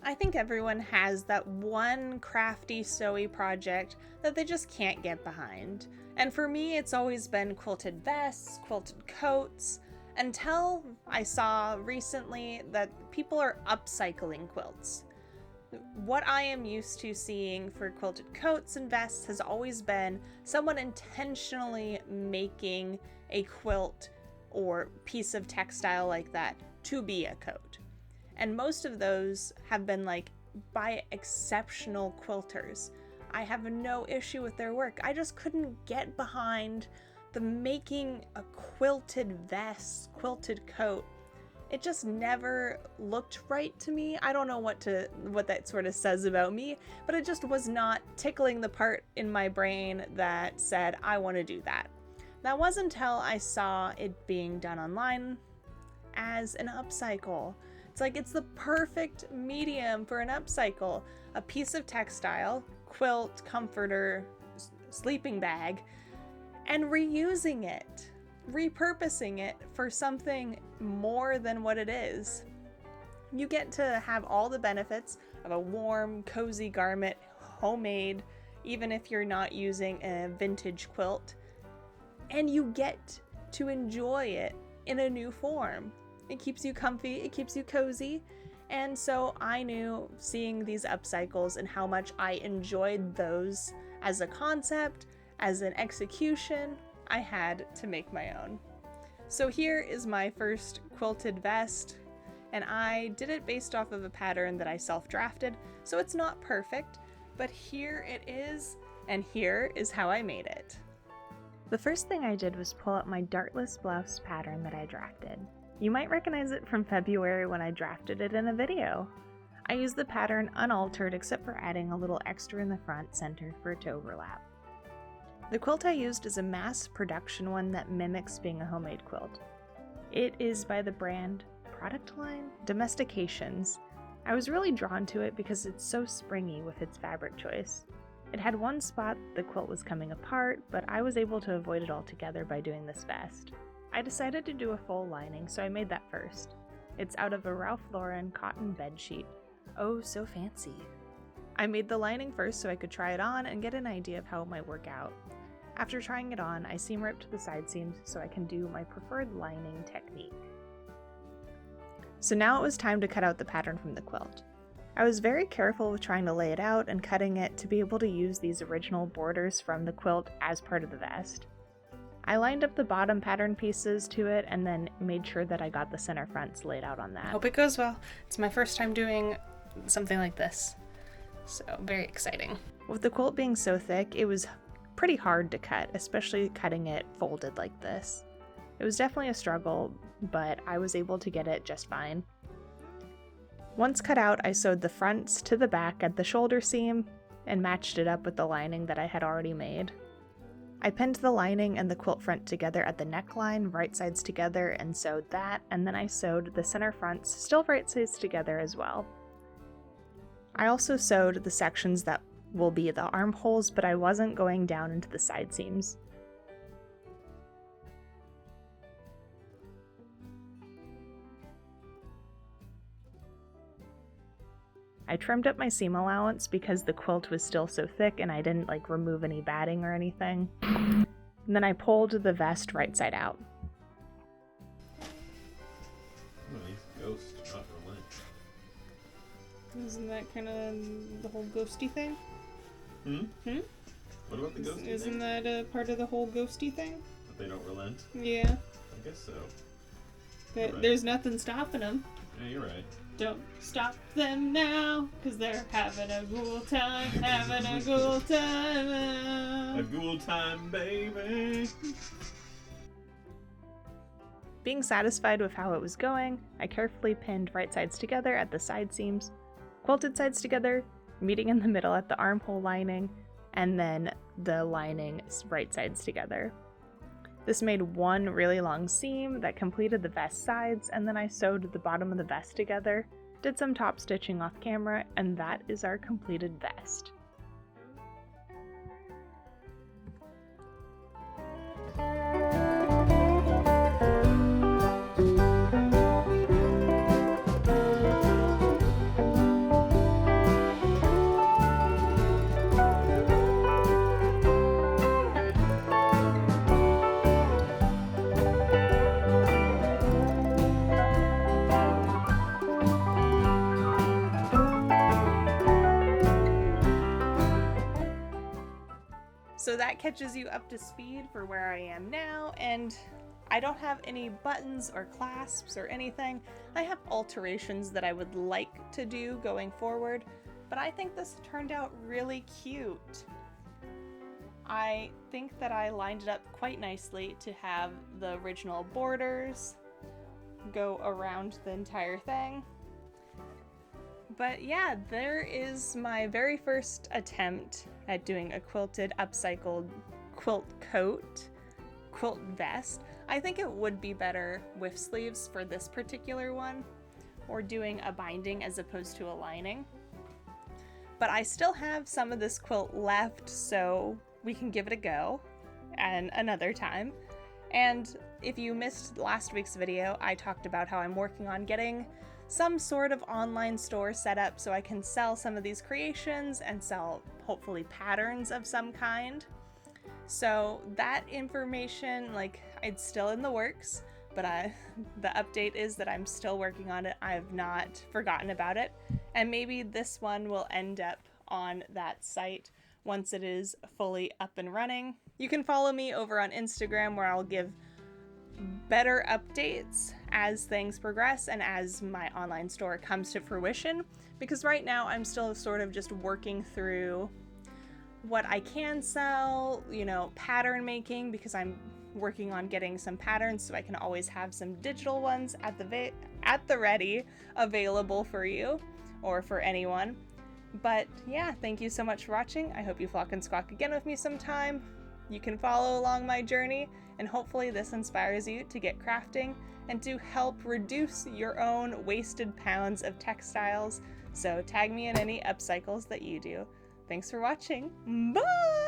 I think everyone has that one crafty, sewy project that they just can't get behind. And for me, it's always been quilted vests, quilted coats, until I saw recently that people are upcycling quilts. What I am used to seeing for quilted coats and vests has always been someone intentionally making a quilt or piece of textile like that to be a coat. And most of those have been by exceptional quilters. I have no issue with their work. I just couldn't get behind the making a quilted vest, quilted coat. It just never looked right to me. I don't know what that sort of says about me, but it just was not tickling the part in my brain that said, I want to do that. That wasn't until I saw it being done online as an upcycle. It's the perfect medium for an upcycle. A piece of textile, quilt, comforter, sleeping bag, and reusing it, repurposing it for something more than what it is. You get to have all the benefits of a warm, cozy garment, homemade, even if you're not using a vintage quilt, and you get to enjoy it in a new form. It keeps you comfy, it keeps you cozy, and so I knew seeing these upcycles and how much I enjoyed those as a concept, as an execution, I had to make my own. So here is my first quilted vest, and I did it based off of a pattern that I self-drafted, so it's not perfect, but here it is, and here is how I made it. The first thing I did was pull up my dartless blouse pattern that I drafted. You might recognize it from February when I drafted it in a video. I used the pattern unaltered except for adding a little extra in the front center for it to overlap. The quilt I used is a mass production one that mimics being a homemade quilt. It is by the brand product line Domestications. I was really drawn to it because it's so springy with its fabric choice. It had one spot the quilt was coming apart, but I was able to avoid it altogether by doing this vest. I decided to do a full lining, so I made that first. It's out of a Ralph Lauren cotton bedsheet. Oh, so fancy. I made the lining first so I could try it on and get an idea of how it might work out. After trying it on, I seam ripped the side seams so I can do my preferred lining technique. So now it was time to cut out the pattern from the quilt. I was very careful with trying to lay it out and cutting it to be able to use these original borders from the quilt as part of the vest. I lined up the bottom pattern pieces to it and then made sure that I got the center fronts laid out on that. Hope it goes well. It's my first time doing something like this, so very exciting. With the quilt being so thick, it was pretty hard to cut, especially cutting it folded like this. It was definitely a struggle, but I was able to get it just fine. Once cut out, I sewed the fronts to the back at the shoulder seam and matched it up with the lining that I had already made. I pinned the lining and the quilt front together at the neckline, right sides together, and sewed that, and then I sewed the center fronts still right sides together as well. I also sewed the sections that will be the armholes, but I wasn't going down into the side seams. I trimmed up my seam allowance because the quilt was still so thick and I didn't remove any batting or anything. And then I pulled the vest right side out. Ghost, not relent. Isn't that kind of the whole ghosty thing? What about the ghosty Isn't thing? that a part of the whole ghosty thing? That they don't relent? Yeah. I guess so. But Right. there's nothing stopping them. Yeah, you're right. Don't stop them now, 'cause they're having a ghoul time, having a ghoul time. A ghoul time, baby. Being satisfied with how it was going, I carefully pinned right sides together at the side seams, quilted sides together, meeting in the middle at the armhole lining, and then the lining right sides together. This made one really long seam that completed the vest sides, and then I sewed the bottom of the vest together, did some top stitching off camera, and that is our completed vest. So that catches you up to speed for where I am now, and I don't have any buttons or clasps or anything. I have alterations that I would like to do going forward, but I think this turned out really cute. I think that I lined it up quite nicely to have the original borders go around the entire thing. But yeah, there is my very first attempt at doing a quilted upcycled quilt coat, quilt vest. I think it would be better with sleeves for this particular one, or doing a binding as opposed to a lining. But I still have some of this quilt left, so we can give it a go and another time. And if you missed last week's video, I talked about how I'm working on getting some sort of online store set up so I can sell some of these creations and sell hopefully patterns of some kind. So that information, like, it's still in the works, but the update is that I'm still working on it. I have not forgotten about it, and maybe this one will end up on that site once it is fully up and running. You can follow me over on Instagram, where I'll give better updates as things progress and as my online store comes to fruition, because right now I'm still sort of just working through what I can sell, you know, pattern making, because I'm working on getting some patterns so I can always have some digital ones at the ready available for you or for anyone. But yeah, thank you so much for watching. I hope you flock and squawk again with me sometime. You can follow along my journey, and hopefully this inspires you to get crafting and to help reduce your own wasted pounds of textiles. So tag me in any upcycles that you do. Thanks for watching. Bye!